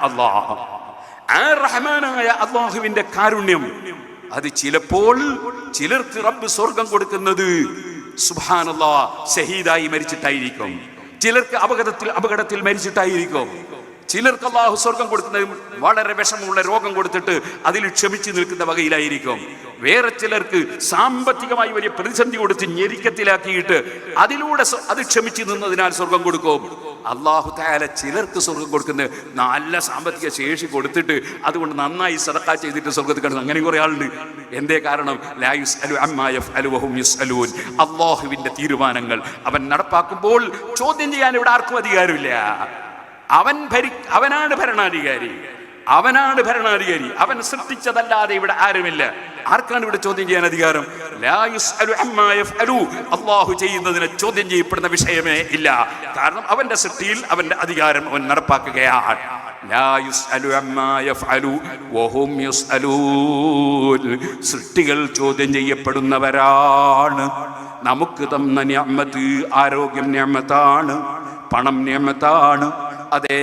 അല്ലാഹ്, ആ റഹ്മാനായ അല്ലാഹുവിന്റെ കാരുണ്യം അത് ചിലപ്പോൾ ചിലർക്ക് റബ്ബ് സ്വർഗം കൊടുക്കുന്നത് സുബ്ഹാനല്ലാഹ് ഷഹീദായി മരിച്ചിട്ടായിരിക്കും, ചിലർക്ക് അപകടത്തിൽ മരിച്ചിട്ടായിരിക്കും, ചിലർക്ക് അല്ലാഹു സ്വർഗം കൊടുക്കുന്നത് വളരെ വിഷമമുള്ള രോഗം കൊടുത്തിട്ട് അതിൽ ക്ഷമിച്ചു നിൽക്കുന്ന വകയിലായിരിക്കും. വേറെ ചിലർക്ക് സാമ്പത്തികമായി വലിയ പ്രതിസന്ധി കൊടുത്ത് ഞെരുക്കത്തിലാക്കിയിട്ട് അതിലൂടെ അത് ക്ഷമിച്ചു നിന്നതിനാൽ സ്വർഗം കൊടുക്കും. അല്ലാഹു തആല ചിലർക്ക് സ്വർഗം കൊടുക്കുന്നത് നല്ല സാമ്പത്തിക ശേഷി കൊടുത്തിട്ട് അതുകൊണ്ട് നന്നായി സദഖ ചെയ്തിട്ട് സ്വർഗത്തിൽ കിടന്നു. അങ്ങനെ കുറെ ആളുണ്ട്. എന്തേ കാരണം? ലാ യുസ്അലു അമ്മാ യഫ്അലു വഹും യുസ്അലൂൻ. അല്ലാഹുവിന്റെ തീരുമാനങ്ങൾ അവൻ നടപ്പാക്കുമ്പോൾ ചോദ്യം ചെയ്യാൻ ഇവിടെ ആർക്കും അധികാരമില്ല. അവനാണ് ഭരണാധികാരി, അവൻ സൃഷ്ടിച്ചതല്ലാതെ ഇവിടെ ആരുമില്ല. ആർക്കാണ് ഇവിടെ ചോദ്യം ചെയ്യാൻ അധികാരം? ലാ യുസ്അലു അമ്മാ യഫ്അലു. അല്ലാഹു ചെയ്യുന്നതിനെ ചോദ്യം ചെയ്യപ്പെടുന്ന വിഷയമേ ഇല്ല. കാരണം അവന്റെ സൃഷ്ടിയിൽ അവന്റെ അധികാരം അവൻ നടപ്പാക്കുകയാണ്. ലാ യുസ്അലു അമ്മാ യഫ്അലു വഹും യുസ്അലൂൻ. സൃഷ്ടികൾ ചോദ്യം ചെയ്യപ്പെടുന്നവരാണ്. നമുക്ക് തന്ന നിഅമത്ത്, ആരോഗ്യം നിഅമത്താണ്, പണം നിഅമത്താണ്. അതേ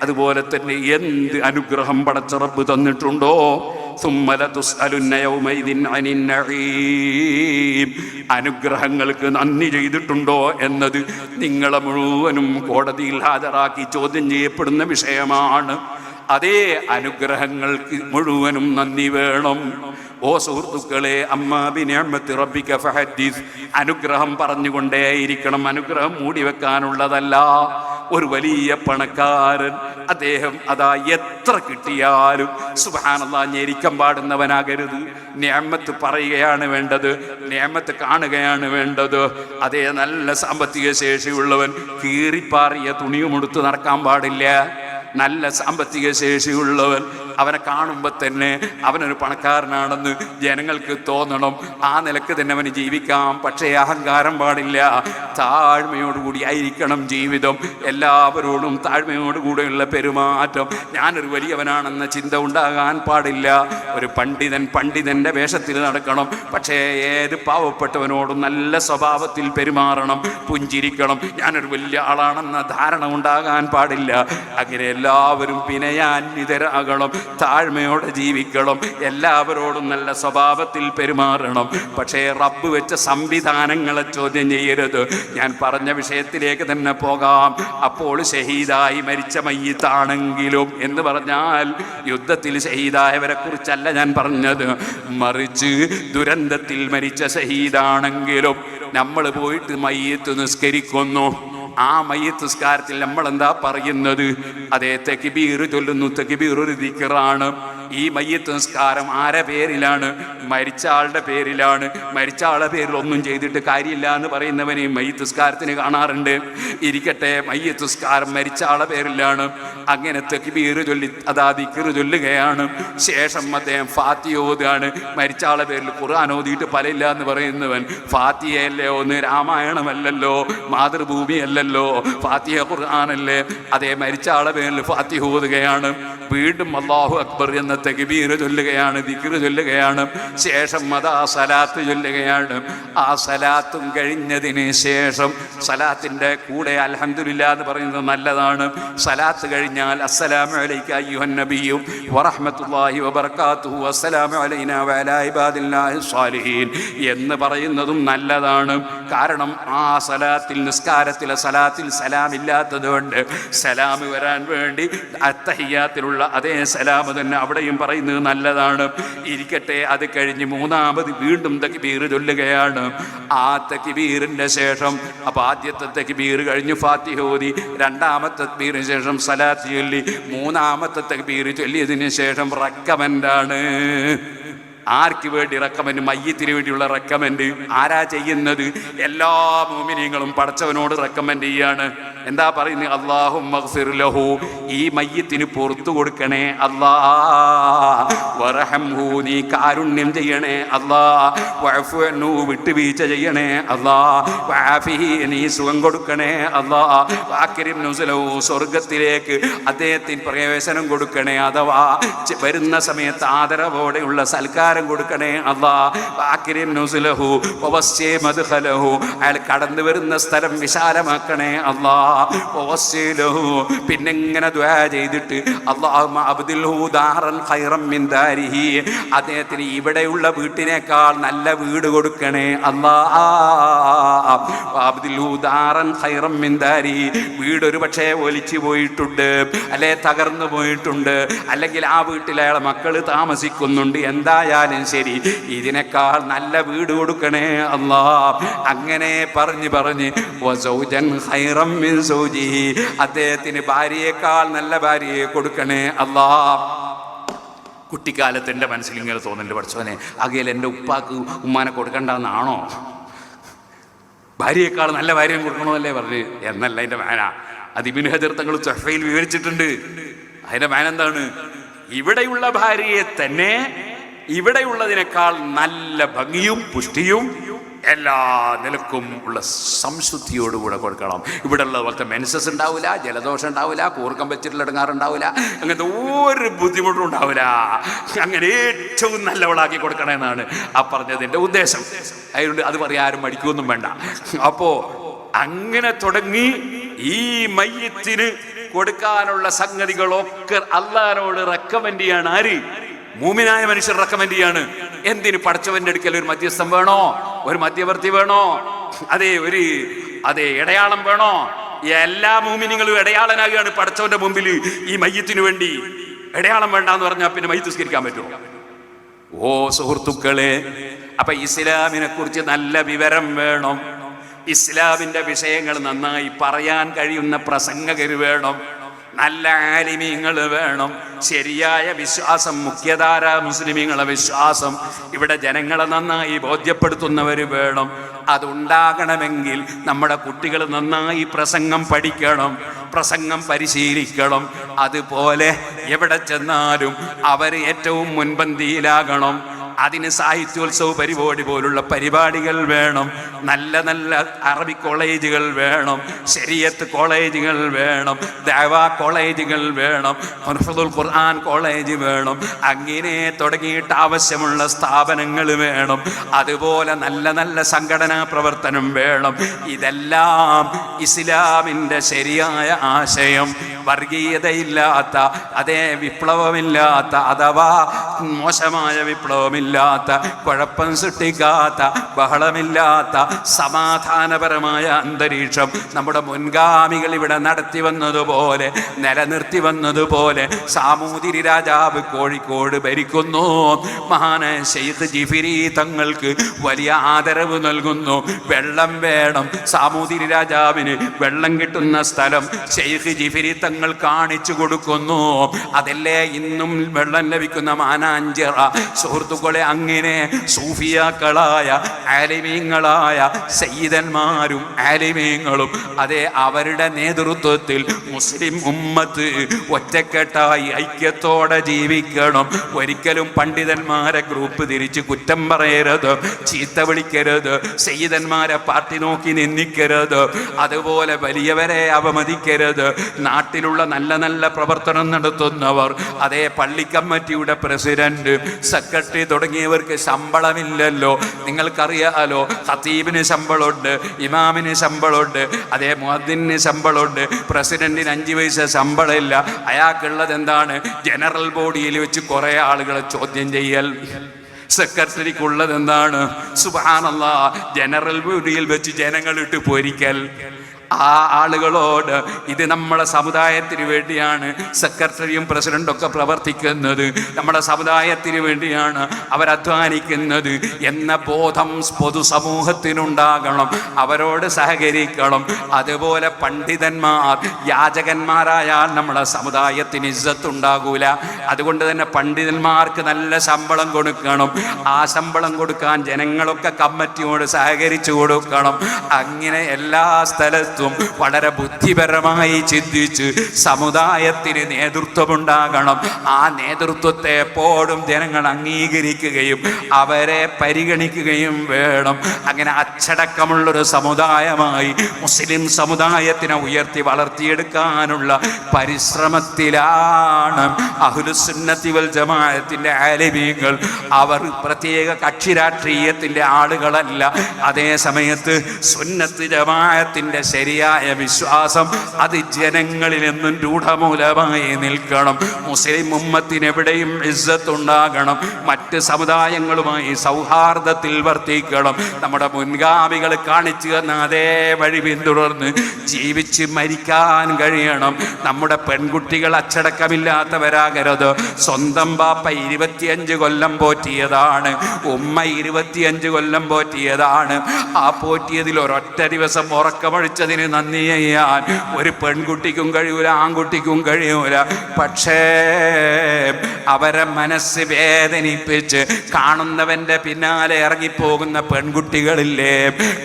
അതുപോലെ തന്നെ എന്ത് അനുഗ്രഹം പടച്ച റബ്ബ് തന്നിട്ടുണ്ടോ, അനുഗ്രഹങ്ങൾക്ക് നന്ദി ചെയ്തിട്ടുണ്ടോ എന്നത് നിങ്ങളെ മുഴുവനും കോടതിയിൽ ഹാജരാക്കി ചോദ്യം ചെയ്യപ്പെടുന്ന വിഷയമാണ്. അതേ അനുഗ്രഹങ്ങൾക്ക് മുഴുവനും നന്ദി വേണം. ഓ സുഹൃത്തുക്കളെ, അമ്മാ ബിനിഅമത്തി റബ്ബിക ഫഹദ്ദിസ്. അനുഗ്രഹം പറഞ്ഞുകൊണ്ടേയിരിക്കണം, അനുഗ്രഹം മൂടി വെക്കാനുള്ളതല്ല. ഒരു വലിയ പണക്കാരൻ, അദ്ദേഹം അതാ എത്ര കിട്ടിയാലും സുബ്ഹാനല്ലാഹ് ഞെരിക്കം പാടുന്നവനാകരുത്. നിഅമത്ത് പറയുകയാണ് വേണ്ടത്, നിഅമത്ത് കാണുകയാണ് വേണ്ടത്. അതേ നല്ല സാമ്പത്തിക ശേഷിയുള്ളവൻ കീറിപ്പാറിയ തുണിയുമെടുത്ത് നടക്കാൻ പാടില്ല. നല്ല സാമ്പത്തിക ശേഷിയുള്ളവൻ അവനെ കാണുമ്പോൾ തന്നെ അവനൊരു പണക്കാരനാണെന്ന് ജനങ്ങൾക്ക് തോന്നണം. ആ നിലക്ക് തന്നെ അവന് ജീവിക്കാം. പക്ഷേ അഹങ്കാരം പാടില്ല. താഴ്മയോടുകൂടി ആയിരിക്കണം ജീവിതം. എല്ലാവരോടും താഴ്മയോടുകൂടെയുള്ള പെരുമാറ്റം. ഞാനൊരു വലിയവനാണെന്ന ചിന്ത ഉണ്ടാകാൻ പാടില്ല. ഒരു പണ്ഡിതന്റെ വേഷത്തിൽ നടക്കണം. പക്ഷേ ഏത് പാവപ്പെട്ടവനോടും നല്ല സ്വഭാവത്തിൽ പെരുമാറണം, പുഞ്ചിരിക്കണം. ഞാനൊരു വലിയ ആളാണെന്ന ധാരണ ഉണ്ടാകാൻ പാടില്ല. അങ്ങനെ എല്ലാവരും വിനയാന്വിതരാകണം, താഴ്മയോടെ ജീവിക്കണം, എല്ലാവരോടും നല്ല സ്വഭാവത്തിൽ പെരുമാറണം. പക്ഷേ റബ്ബ് വെച്ച സംവിധാനങ്ങളെ ചോദ്യം ചെയ്യരുത്. ഞാൻ പറഞ്ഞ വിഷയത്തിലേക്ക് തന്നെ പോകാം. അപ്പോൾ ഷഹീദായി മരിച്ച മയ്യിത്താണെങ്കിലും എന്ന് പറഞ്ഞാൽ യുദ്ധത്തിൽ ഷഹീദായവരെ കുറിച്ചല്ല ഞാൻ പറഞ്ഞത്, മറിച്ച് ദുരന്തത്തിൽ മരിച്ച ഷഹീദാണെങ്കിലും നമ്മൾ പോയിട്ട് മയ്യിത്ത് നിസ്കരിക്കുന്നു. ആ മയ്യിത്ത് നിസ്കാരത്തിൽ നമ്മൾ എന്താ പറയുന്നത്? അതേ തക്ബീർ ചൊല്ലുന്നു. തക്ബീർ ഒരു ദിക്റാണ്. ഈ മയ്യിത്ത് നിസ്കാരം ആരെ പേരിലാണ്? മരിച്ച ആളുടെ പേരിലാണ്. മരിച്ച ആളുടെ പേരിൽ ഒന്നും ചെയ്തിട്ട് കാര്യമില്ല എന്ന് പറയുന്നവനെ മയ്യിത്ത് നിസ്കാരത്തിന് കാണാറുണ്ട്. ഇരിക്കട്ടെ, മയ്യിത്ത് നിസ്കാരം മരിച്ച ആളുടെ പേരിലാണ്. അങ്ങനെ തക്ബീർ ചൊല്ലി അതാ ദിക്ർ ചൊല്ലുകയാണ്. ശേഷം അദ്ദേഹം ഫാത്തിഹ ഓതുകയാണ്. മരിച്ച ആളുടെ പേരിൽ ഖുർആൻ ഓതിയിട്ട് ഫലമില്ല എന്ന് പറയുന്നവൻ ഫാത്തിഹയല്ലേ ഒന്ന്, രാമായണമല്ലല്ലോ, മാതൃഭൂമിയല്ലല്ലോ, ഫാത്തിഹ ഖുർആനല്ലേ. അതേ മരിച്ച ആളുടെ പേരിൽ ഫാത്തിഹ ഓതുകയാണ്. വീണ്ടും അല്ലാഹു അക്ബർ എന്ന തക്ബീർ ചൊല്ലുകയാണ്, ദിക്ർ ചൊല്ലുകയാണ്. ശേഷം അതാ സലാത്ത് ചൊല്ലുകയാണ്. ആ സലാത്തും കഴിഞ്ഞതിന് ശേഷം സലാത്തിന്റെ കൂടെ അൽഹംദുലില്ലാ എന്ന് പറയുന്നത് നല്ലതാണ്. സലാത്ത് കഴിഞ്ഞാൽ അസ്സലാമു അലൈക അയ്യുഹൻ നബിയ്യു വറഹ്മത്തുള്ളാഹി വബറകാതുഹു അസ്സലാമു അലൈനാ വഅലാ ഇബാദില്ലാഹി സ്വാലിഹീൻ എന്ന് പറയുന്നതും നല്ലതാണ്. കാരണം ആ സലാത്തിൽ, നിസ്കാരത്തിലെ സലാത്തിൽ സലാം ഇല്ലാത്തത് കൊണ്ട് സലാം വരാൻ വേണ്ടി അത്തഹിയ്യാത്തിലുള്ള അതേ സലാം തന്നെ അവിടെയും പറയുന്നത് നല്ലതാണ്. ഇരിക്കട്ടെ, അത് കഴിഞ്ഞ് മൂന്നാമത് വീണ്ടും തക്ബീർ ചൊല്ലുകയാണ്. ആ തക്ബീറിന്റെ ശേഷം അപ്പൊ ആദ്യത്തെ തക്ബീർ കഴിഞ്ഞ് ഫാത്തിഹ ഓതി, രണ്ടാമത്തെ തക്ബീറിന് ശേഷം സലാത്ത് ചൊല്ലി, മൂന്നാമത്തെ തക്ബീർ ചൊല്ലിയതിന് ശേഷം റക്കമൻഡാണ്. ആർക്ക് വേണ്ടി റക്കമൻഡ്? മയ്യത്തിന് വേണ്ടിയുള്ള റക്കമൻഡ്. ആരാ ചെയ്യുന്നത്? എല്ലാ മുഅ്മിനീങ്ങളും പടച്ചവനോട് റക്കമൻഡ് ചെയ്യാണ്. എന്താ പറയുന്നത്? അല്ലാഹുമ്മഗ്ഫിർ ലഹു, ഈ മയ്യത്തിന് പുറത്തു കൊടുക്കണേ അല്ലാ, വറഹംഹു, നീ കാരുണ്യം ചെയ്യണേ അല്ലാ, വഅഫു അൻഹു, വിട്ടുവീഴ്ച ചെയ്യണേ അല്ലാ, വഅഫിഹി, നീ സുഖം കൊടുക്കണേ അല്ലാ, വഅക്രിം നുസുലഹു, സ്വർഗ്ഗത്തിലേക്ക് അദ്ദേഹത്തിന് പ്രവേശനം കൊടുക്കണേ. അഥവാ വരുന്ന സമയത്ത് ആദരവോടെയുള്ള സൽക്കാരം സൽക്കാരം കൊടുക്കണേ അല്ലാ. അക്രിം നുസുലഹു വവസ്സി മദ്ഖലഹു, അയാൾ കടന്നു വരുന്ന സ്ഥലം വിശാലമാക്കണേ അല്ലാ. വവസ്സിലഹു, പിന്നെ ഇങ്ങനെ ദുആ ചെയ്തിട്ട് അല്ലാഹുമ്മ അബ്ദിൽഹു ദാറൻ ഖൈറൻ മിൻ ദാരിഹി, അദ്ദേഹത്തിന് ഇവിടെയുള്ള വീട്ടിനേക്കാൾ നല്ല വീട് കൊടുക്കണേ അല്ലാ. അബ്ദിൽഹു ദാറൻ ഖൈറൻ മിൻ ദാരിഹി, വീട് ഒരു പക്ഷേ ഒലിച്ചു പോയിട്ടുണ്ട്, അല്ലെ തകർന്നു പോയിട്ടുണ്ട്, അല്ലെങ്കിൽ ആ വീട്ടിൽ അയാളെ മക്കള് താമസിക്കുന്നുണ്ട്. എന്തായാലും ശരി, ഇതിനേക്കാൾ നല്ല വീട് കൊടുക്കണേ അല്ലാ. അങ്ങനെ പറഞ്ഞ് വസൗജൻ ഖൈറൻ മിൻ സൗജിഹി, അദ്ദേഹത്തിന് ഭാര്യയേക്കാൾ നല്ല ഭാര്യയെ കൊടുക്കണേ അല്ലാ. കുട്ടിക്കാലത്ത് എൻ്റെ മനസ്സിൽ ഇങ്ങനെ തോന്നുന്നുണ്ട്, പഠിച്ചോനെ ആകെയിൽ എൻ്റെ ഉപ്പാക്ക് ഉമ്മാനെ കൊടുക്കണ്ടെന്നാണോ? ഭാര്യയേക്കാൾ നല്ല ഭാര്യയും കൊടുക്കണമെന്നല്ലേ പറഞ്ഞ്? എന്നല്ല അതിൻ്റെ മേന. അത് ഇബ്നു ഹജർ തങ്ങൾ തുഹ്ഫയിൽ വിവരിച്ചിട്ടുണ്ട്. അതിൻ്റെ മേന എന്താണ്? ഇവിടെയുള്ള ഭാര്യയെ തന്നെ ഇവിടെയുള്ളതിനേക്കാൾ നല്ല ഭംഗിയും പുഷ്ടിയും എല്ലാ നിലക്കും ഉള്ള സംശുദ്ധിയോടുകൂടെ കൊടുക്കണം. ഇവിടെ ഉള്ള പോലത്തെ മെൻസസ് ഉണ്ടാവില്ല, ജലദോഷം ഉണ്ടാവില്ല, കൂർക്കം വെച്ചിട്ടുള്ള ഇടങ്ങാറുണ്ടാവില്ല, അങ്ങനത്തെ ഒരു ബുദ്ധിമുട്ടും ഉണ്ടാവില്ല. അങ്ങനെ ഏറ്റവും നല്ലവളാക്കി കൊടുക്കണമെന്നാണ് ആ പറഞ്ഞതിൻ്റെ ഉദ്ദേശം. അതുകൊണ്ട് അത് പറയാൻ ആരും മടിക്കൊന്നും വേണ്ട. അപ്പോ അങ്ങനെ തുടങ്ങി ഈ മയ്യത്തിന് കൊടുക്കാനുള്ള സംഗതികളൊക്കെ അള്ളാഹിനോട് റെക്കമെൻഡ് ചെയ്യാണ്. ആര്? മൂമിനായ മനുഷ്യർ റെക്കമെൻഡ് ചെയ്യാണ്. എന്തിന്? പടച്ചവന്റെ അടുക്കൽ ഒരു മധ്യസ്ഥം വേണോ? ഒരു മധ്യവർത്തി വേണോ? ഇടയാളം വേണോ? എല്ലാ മൂമിനിങ്ങളും ഇടയാളനാകുകയാണ് പടച്ചവന്റെ മുമ്പിൽ ഈ മയ്യത്തിന് വേണ്ടി. ഇടയാളം വേണ്ടാന്ന് പറഞ്ഞാൽ പിന്നെ മയ്യത്ത് നിസ്കരിക്കാൻ പറ്റുമോ? ഓ സുഹൃത്തുക്കളെ, അപ്പൊ ഇസ്ലാമിനെ കുറിച്ച് നല്ല വിവരം വേണം. ഇസ്ലാമിന്റെ വിഷയങ്ങൾ നന്നായി പറയാൻ കഴിയുന്ന പ്രസംഗകർ വേണം, നല്ല ആലിമീങ്ങൾ വേണം, ശരിയായ വിശ്വാസം, മുഖ്യധാര മുസ്ലിമീങ്ങളെ വിശ്വാസം ഇവിടെ ജനങ്ങളെ നന്നായി ബോധ്യപ്പെടുത്തുന്നവർ വേണം. അതുണ്ടാകണമെങ്കിൽ നമ്മുടെ കുട്ടികൾ നന്നായി പ്രസംഗം പഠിക്കണം, പ്രസംഗം പരിശീലിക്കണം. അതുപോലെ എവിടെ ചെന്നാലും അവർ ഏറ്റവും മുൻപന്തിയിലാകണം. അതിന് സാഹിത്യോത്സവ പരിപാടി പോലുള്ള പരിപാടികൾ വേണം, നല്ല നല്ല അറബി കോളേജുകൾ വേണം, ശരീഅത്ത് കോളേജുകൾ വേണം, ദഅവാ കോളേജുകൾ വേണം, ഹിഫ്ളുൽ ഖുർആൻ കോളേജ് വേണം. അങ്ങനെ തുടങ്ങിയിട്ട് ആവശ്യമുള്ള സ്ഥാപനങ്ങൾ വേണം. അതുപോലെ നല്ല നല്ല സംഘടനാ പ്രവർത്തനം വേണം. ഇതെല്ലാം ഇസ്ലാമിൻ്റെ ശരിയായ ആശയം, വർഗീയതയില്ലാത്ത, അതേ വിപ്ലവമില്ലാത്ത, അഥവാ മോശമായ വിപ്ലവമില്ലാത്ത, കുഴപ്പം സൃഷ്ടിക്കാത്ത, ബഹളമില്ലാത്ത, സമാധാനപരമായ അന്തരീക്ഷം നമ്മുടെ മുൻഗാമികൾ ഇവിടെ നടത്തി വന്നതുപോലെ, നിലനിർത്തി വന്നതുപോലെ സാമൂതിരി രാജാവ് കോഴിക്കോട് ഭരിക്കുന്നു. മഹാനായ ശൈഖ് ജിഫിരി തങ്ങൾക്ക് വലിയ ആദരവ് നൽകുന്നു. വെള്ളം വേണം, സാമൂതിരി രാജാവിന് വെള്ളം കിട്ടുന്ന സ്ഥലം ശൈഖ് ജിഫിരി തങ്ങൾ കാണിച്ചു കൊടുക്കുന്നു. അതല്ലേ ഇന്നും വെള്ളം ലഭിക്കുന്ന മാനാഞ്ചിറ. സുഹൃത്തുക്കളെ, അങ്ങനെ സൂഫിയാക്കളായ ആലിമീങ്ങളായ സയ്യിദന്മാരും ആലിമീങ്ങളും അതേ അവരുടെ നേതൃത്വത്തിൽ മുസ്ലിം ഉമ്മത്ത് ഒറ്റക്കെട്ടായി ഐക്യത്തോടെ ജീവിക്കണം. ഒരിക്കലും പണ്ഡിതന്മാരെ ഗ്രൂപ്പ് തിരിച്ച് കുറ്റം പറയരുത്, ചീത്ത വിളിക്കരുത്, സയ്യിദന്മാരെ പാർട്ടി നോക്കി നിന്ദിക്കരുത്, അതുപോലെ വലിയവരെ അവമതിക്കരുത്. നാട്ടിലുള്ള നല്ല നല്ല പ്രവർത്തനം നടത്തുന്നവർ, അതേ പള്ളി കമ്മിറ്റിയുടെ പ്രസിഡന്റ്, സെക്രട്ടറി തുടങ്ങിയവർക്ക് ശമ്പളമില്ലല്ലോ. നിങ്ങൾക്കറിയാലോ, ഖതീബിന് ശമ്പളമുണ്ട്, ഇമാമിന് ശമ്പളമുണ്ട്, അതേ മുഅദ്ദിന് ശമ്പളമുണ്ട്. പ്രസിഡന്റിന് 5 പൈസ ശമ്പളമില്ല. അയാൾക്കുള്ളത് എന്താണ്? ജനറൽ ബോഡിയിൽ വെച്ച് കുറെ ആളുകളെ ചോദ്യം ചെയ്യൽ. സെക്രട്ടറിക്കുള്ളത് എന്താണ്? സുബ്ഹാനല്ലാഹ്, ജനറൽ ബോഡിയിൽ വെച്ച് ജനങ്ങളിട്ട് പൊരിക്കൽ. ആ ആളുകളോട് ഇത് നമ്മുടെ സമുദായത്തിന് വേണ്ടിയാണ് സെക്രട്ടറിയും പ്രസിഡന്റും ഒക്കെ പ്രവർത്തിക്കുന്നത്, നമ്മുടെ സമുദായത്തിന് വേണ്ടിയാണ് അവരധ്വാനിക്കുന്നത് എന്ന ബോധം പൊതുസമൂഹത്തിനുണ്ടാകണം. അവരോട് സഹകരിക്കണം. അതുപോലെ പണ്ഡിതന്മാർ യാചകന്മാരായാൽ നമ്മുടെ സമുദായത്തിന് ഇസ്സത്തുണ്ടാകൂല. അതുകൊണ്ട് തന്നെ പണ്ഡിതന്മാർക്ക് നല്ല ശമ്പളം കൊടുക്കണം. ആ ശമ്പളം കൊടുക്കാൻ ജനങ്ങളൊക്കെ കമ്മിറ്റിയോട് സഹകരിച്ചു കൊടുക്കണം. അങ്ങനെ എല്ലാ സ്ഥലത്തും കാലത്തും വളരെ ബുദ്ധിപരമായി ചിന്തിച്ച് സമുദായത്തിന് നേതൃത്വമുണ്ടാകണം. ആ നേതൃത്വത്തെ എപ്പോഴും ജനങ്ങൾ അംഗീകരിക്കുകയും അവരെ പരിഗണിക്കുകയും വേണം. അങ്ങനെ അച്ചടക്കമുള്ളൊരു സമുദായമായി മുസ്ലിം സമുദായത്തിനെ ഉയർത്തി വളർത്തിയെടുക്കാനുള്ള പരിശ്രമത്തിലാണ് അഹ്ലുസുന്നത്തി വൽ ജമാഅത്തിന്റെ ആലിമീങ്ങൾ. അവർ പ്രത്യേക കക്ഷി രാഷ്ട്രീയത്തിന്റെ ആളുകളല്ല. അതേ സമയത്ത് സുന്നത്ത് ജമാഅത്തിന്റെ ശരിയായ വിശ്വാസം അത് ജനങ്ങളിൽ നിന്നും രൂഢമൂലമായി നിൽക്കണം. മുസ്ലിം ഉമ്മത്തിന് എവിടെയും ഇസ്സത്ത് ഉണ്ടാകണം. മറ്റ് സമുദായങ്ങളുമായി സൗഹാർദ്ദത്തിൽ വർത്തിക്കണം. നമ്മുടെ മുൻഗാമികൾ കാണിച്ചു തന്ന അതേ വഴി പിന്തുടർന്ന് ജീവിച്ച് മരിക്കാൻ കഴിയണം. നമ്മുടെ പെൺകുട്ടികൾ അച്ചടക്കമില്ലാത്തവരാകരുത്. സ്വന്തം ബാപ്പ 25 കൊല്ലം പോറ്റിയതാണ്, ഉമ്മ 25 കൊല്ലം പോറ്റിയതാണ്. ആ പോറ്റിയതിൽ ഒരൊറ്റ ദിവസം ഉറക്കമൊഴിച്ചതിന് നന്ദി ചെയ്യാൻ ഒരു പെൺകുട്ടിക്കും കഴിയൂല, ആൺകുട്ടിക്കും കഴിയൂല. പക്ഷേ അവരെ മനസ്സ് വേദനിപ്പിച്ച് കാണുന്നവൻ്റെ പിന്നാലെ ഇറങ്ങിപ്പോകുന്ന പെൺകുട്ടികളില്ലേ,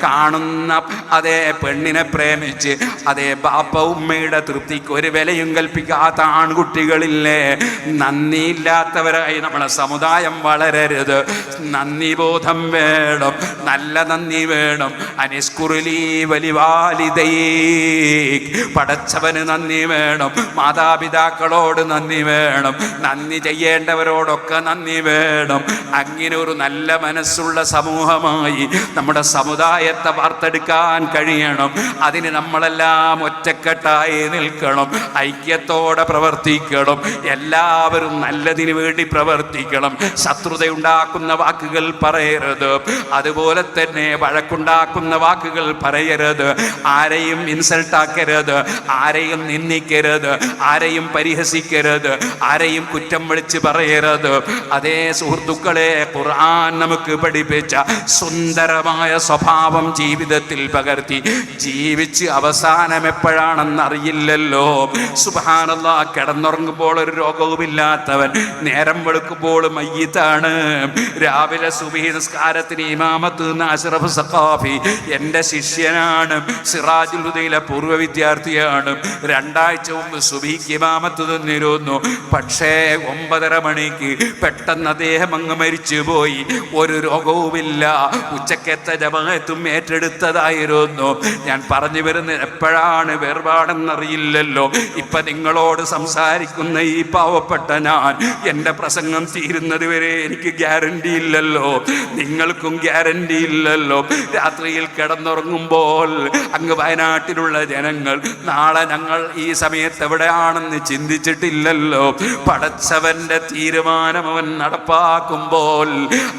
കാണുന്ന അതേ പെണ്ണിനെ പ്രേമിച്ച് അതേ ബാപ്പ ഉമ്മയുടെ തൃപ്തിക്ക് ഒരു വിലയും കൽപ്പിക്കാത്ത ആൺകുട്ടികളില്ലേ, നന്ദിയില്ലാത്തവരായി നമ്മളെ സമുദായം വളരരുത്. നന്ദിബോധം വേണം, നല്ല നന്ദി വേണം. അനിസ്കുറുലി വലിവാലിദൈ, പടച്ചവന് നന്ദി വേണം, മാതാപിതാക്കളോട് നന്ദി വേണം, നന്ദി ചെയ്യേണ്ടവരോടൊക്കെ നന്ദി വേണം. അങ്ങനെ ഒരു നല്ല മനസ്സുള്ള സമൂഹമായി നമ്മുടെ സമുദായത്തെ വാർത്തെടുക്കാൻ കഴിയണം. അതിന് നമ്മളെല്ലാം ഒറ്റക്കെട്ടായി നിൽക്കണം, ഐക്യത്തോടെ പ്രവർത്തിക്കണം. എല്ലാവരും നല്ലതിന് വേണ്ടി പ്രവർത്തിക്കണം. ശത്രുതയുണ്ടാക്കുന്ന വാക്കുകൾ പറയരുത്, അതുപോലെ തന്നെ വഴക്കുണ്ടാക്കുന്ന വാക്കുകൾ പറയരുത്. ആരെയും ഇൻസൾട്ടാക്കരുത്, ആരെയും നിന്ദിക്കരുത്, ആരെയും പരിഹസിക്കരുത്, ആരെയും കുറ്റം വിളിച്ച് പറയരുത്. അതേ സുഹൃത്തുക്കളെ, ഖുർആൻ നമുക്ക് പഠിപ്പിച്ച സുന്ദരമായ സ്വഭാവം ജീവിതത്തിൽ പകർത്തി ജീവിച്ച് അവസാനം എപ്പോഴാണെന്നറിയില്ലല്ലോ. സുബ്ഹാനല്ലാഹ്, കിടന്നുറങ്ങുമ്പോൾ ഒരു രോഗവുമില്ലാത്തവൻ നേരം വെളുക്കുമ്പോൾ മയ്യിത്താണ്. രാവിലെ സുബ്ഹി നിസ്കാരത്തിന് ഇമാമത്ത് നിന്ന അഷ്റഫ് സഖാഫി എൻ്റെ ശിഷ്യനാണ്, സിറാജുൽ ഹുദയിലെ പൂർവ്വ വിദ്യാർത്ഥിയാണ്. 2 ആഴ്ച മുമ്പ് സുബ്ഹിക്ക് ഇമാമത്ത് നിന്നിരുന്നു. പക്ഷേ 9:30 മണിക്ക് പെട്ടെന്ന് അദ്ദേഹം അങ്ങ് മരിച്ചുപോയി. ഒരു രോഗവുമില്ല. ഉച്ചക്കത്തെ ജമാഅത്തും ഏറ്റെടുത്തതായിരുന്നു. ഞാൻ പറഞ്ഞു വരുന്നത് എപ്പോഴാണ് വേർപാടെന്നറിയില്ലല്ലോ. ഇപ്പൊ നിങ്ങളോട് സംസാരിക്കുന്ന ഈ പാവപ്പെട്ട ഞാൻ, എൻ്റെ പ്രസംഗം തീരുന്നത് വരെ എനിക്ക് ഗ്യാരണ്ടി ഇല്ലല്ലോ, നിങ്ങൾക്കും ഗ്യാരണ്ടി ഇല്ലല്ലോ. രാത്രിയിൽ കിടന്നുറങ്ങുമ്പോൾ അങ്ങ് വയനാട്ടിലുള്ള ജനങ്ങൾ നാളെ ഞങ്ങൾ ഈ സമയത്ത് എവിടെയാണെന്ന് ചിന്തിച്ചിട്ടില്ലല്ലോ. പടച്ചവന്റെ തീരുമാനം അവൻ നടപ്പാക്കുമ്പോൾ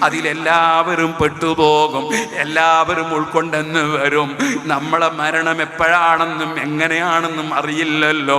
അതിലെല്ലാവരും പെട്ടുപോകും, എല്ലാവരും ഉൾക്കൊണ്ടെന്ന് വരും. നമ്മളെ മരണം എപ്പോഴാണെന്നും എങ്ങനെയാണെന്നും അറിയില്ലല്ലോ.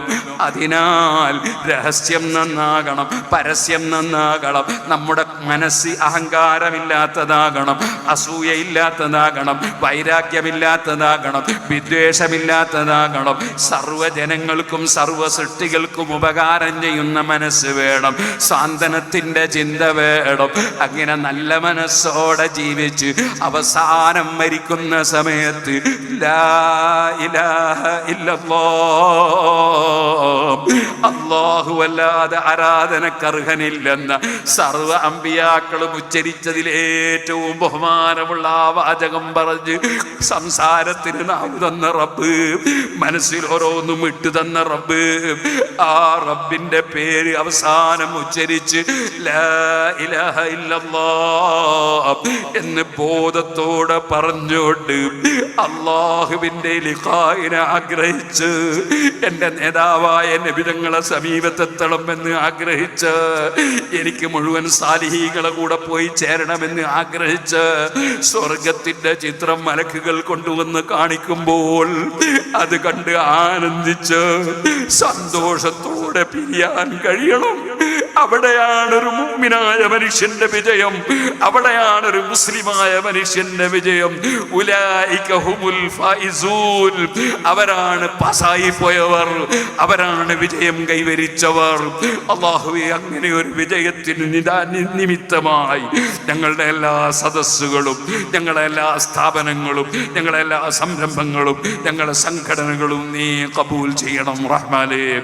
അതിനാൽ രഹസ്യം നന്നാകണം, പരസ്യം നന്നാകണം. നമ്മുടെ മനസ്സ് അഹങ്കാരമില്ലാത്തതാകണം, അസൂയയില്ലാത്തതാകണം, വൈരാഗ്യമില്ലാത്തതാകണം, വിദ്വേഷമില്ലാത്തതാകണം. സർവ്വജനങ്ങൾക്കും സർവ്വ സൃഷ്ടികൾക്കും ഉപകാരം ചെയ്യുന്ന മനസ്സ് വേണം, സാന്ത്വനത്തിൻ്റെ ചിന്ത വേണം. അങ്ങനെ നല്ല മനസ്സോടെ ജീവിച്ച് അവസാനം മരിക്കുന്ന സമയത്ത് ലാ ഇലാഹ ഇല്ലല്ലാഹ്, അല്ലാഹുവല്ലാതെ ആരാധനക്കർഹനില്ലെന്ന സർവ്വ അമ്പിയാക്കളും ഉച്ചരിച്ചതിലേറ്റവും ബഹുമാനമുള്ള ആ വാചകം പറഞ്ഞ് സംസാരത്തിന് നാവ് തന്ന റബ്ബ്, മനസ്സിൽ ഓരോന്നും ഇട്ടു തന്ന റബ്ബ്, ആ റബ്ബിന്റെ പേര് അവസാനം ഉച്ചരിച്ച് ലാ ഇലാഹ ഇല്ലല്ലാഹ് എന്ന് ബോധത്തോടെ പറഞ്ഞുകൊണ്ട് അല്ലാഹുവിന്റെ ലിഖായിനെ ആഗ്രഹിച്ച്, എൻ്റെ നേതാവായ നബിതങ്ങളെ സമീപത്തെത്തണം എന്ന് ആഗ്രഹിച്ച്, എനിക്ക് മുഴുവൻ സാലിഹീകളെ കൂടെ പോയി ചേരണമെന്ന് ആഗ്രഹിച്ച്, സ്വർഗത്തിന്റെ ചിത്രം മലക്കുകൾ കൊണ്ടുവന്ന് കാണിക്കുമ്പോൾ അത് കണ്ട് ആനന്ദിച്ച് സന്തോഷത്തോടെ പിരിയാൻ കഴിയണം. അവിടെയാണ് ഒരു മുഅ്മിനായ മനുഷ്യന്റെ വിജയം, അവിടെയാണ് ഒരു മുസ്ലിമായ മനുഷ്യന്റെ വിജയം. ഉലൈക ഹുമുൽ ഫായിസൂൻ, അവരാണ് പാസായി പോയവർ, അവരാണ് വിജയം കൈവരിച്ചവർ. അല്ലാഹുവേ, അങ്ങനെ ഒരു വിജയത്തിന് നിമിത്തമായി ഞങ്ങളുടെ എല്ലാ സദസ്സുകളും, ഞങ്ങളുടെ എല്ലാ സ്ഥാപനങ്ങളും, ഞങ്ങളുടെ എല്ലാ സംരംഭങ്ങളും, ഞങ്ങളുടെ സംഘടനകളും നീ കബൂൽ ചെയ്യണം റഹ്മാനേ.